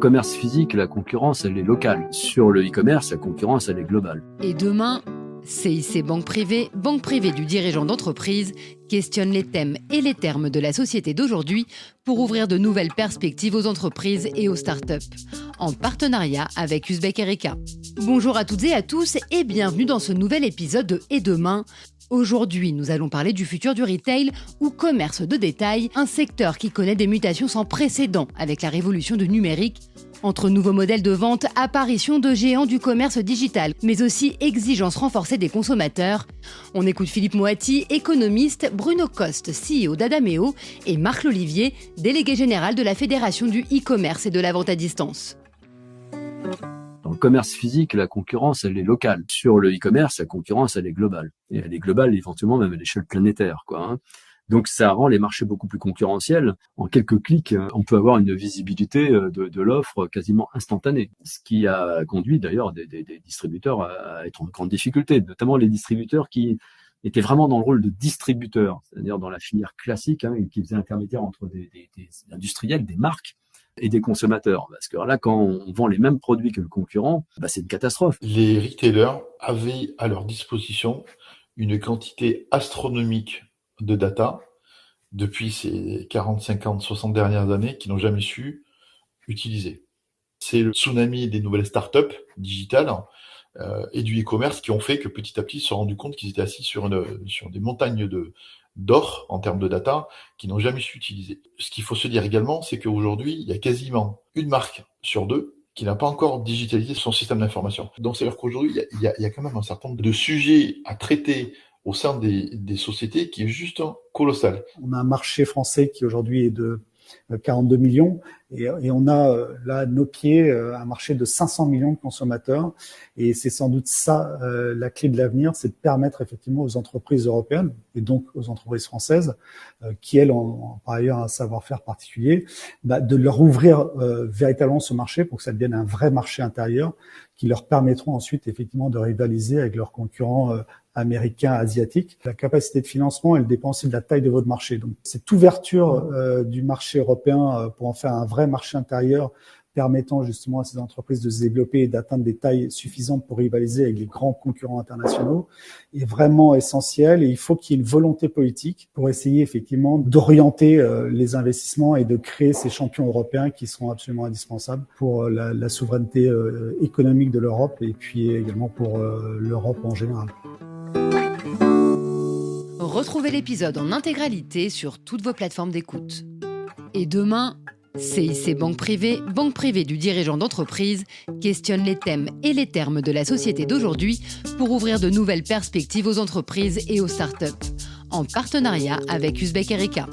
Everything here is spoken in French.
commerce physique, la concurrence, elle est locale. Sur le e-commerce, la concurrence, elle est globale. Et demain, CIC Banque privée du dirigeant d'entreprise, questionne les thèmes et les termes de la société d'aujourd'hui pour ouvrir de nouvelles perspectives aux entreprises et aux startups, en partenariat avec Uzbek Erika. Bonjour à toutes et à tous et bienvenue dans ce nouvel épisode de Et demain. Aujourd'hui, nous allons parler du futur du retail ou commerce de détail, un secteur qui connaît des mutations sans précédent avec la révolution du numérique. Entre nouveaux modèles de vente, apparition de géants du commerce digital, mais aussi exigences renforcées des consommateurs. On écoute Philippe Moati, économiste, Bruno Coste, CEO d'Adameo, et Marc Lolivier, délégué général de la Fédération du e-commerce et de la vente à distance. Dans le commerce physique, la concurrence, elle est locale. Sur le e-commerce, la concurrence, elle est globale. Et elle est globale, éventuellement, même à l'échelle planétaire, Donc, ça rend les marchés beaucoup plus concurrentiels. En quelques clics, on peut avoir une visibilité de l'offre quasiment instantanée. Ce qui a conduit d'ailleurs des distributeurs à être en grande difficulté, notamment les distributeurs qui étaient vraiment dans le rôle de distributeurs, c'est-à-dire dans la filière classique, qui faisait intermédiaire entre des industriels, des marques, et des consommateurs. Parce que là, quand on vend les mêmes produits que le concurrent, c'est une catastrophe. Les retailers avaient à leur disposition une quantité astronomique de data depuis ces 40, 50, 60 dernières années qu'ils n'ont jamais su utiliser. C'est le tsunami des nouvelles startups digitales et du e-commerce qui ont fait que petit à petit ils se sont rendus compte qu'ils étaient assis sur des montagnes d'or en termes de data qu'ils n'ont jamais su utiliser. Ce qu'il faut se dire également, c'est qu'aujourd'hui, il y a quasiment une marque sur deux qui n'a pas encore digitalisé son système d'information. Donc c'est-à-dire qu'aujourd'hui, il y a quand même un certain nombre de sujets à traiter au sein des sociétés qui est juste colossal. On a un marché français qui aujourd'hui est de 42 millions et on a là à nos pieds un marché de 500 millions de consommateurs et c'est sans doute ça la clé de l'avenir, c'est de permettre effectivement aux entreprises européennes et donc aux entreprises françaises qui elles ont par ailleurs un savoir-faire particulier, de leur ouvrir véritablement ce marché pour que ça devienne un vrai marché intérieur qui leur permettront ensuite effectivement de rivaliser avec leurs concurrents américains, asiatiques. La capacité de financement, elle dépend aussi de la taille de votre marché. Donc, cette ouverture du marché européen pour en faire un vrai marché intérieur permettant justement à ces entreprises de se développer et d'atteindre des tailles suffisantes pour rivaliser avec les grands concurrents internationaux est vraiment essentiel et il faut qu'il y ait une volonté politique pour essayer effectivement d'orienter les investissements et de créer ces champions européens qui seront absolument indispensables pour la souveraineté économique de l'Europe et puis également pour l'Europe en général. Retrouvez l'épisode en intégralité sur toutes vos plateformes d'écoute. Et demain, CIC Banque privée du dirigeant d'entreprise, questionne les thèmes et les termes de la société d'aujourd'hui pour ouvrir de nouvelles perspectives aux entreprises et aux startups, en partenariat avec Uzbek Erika.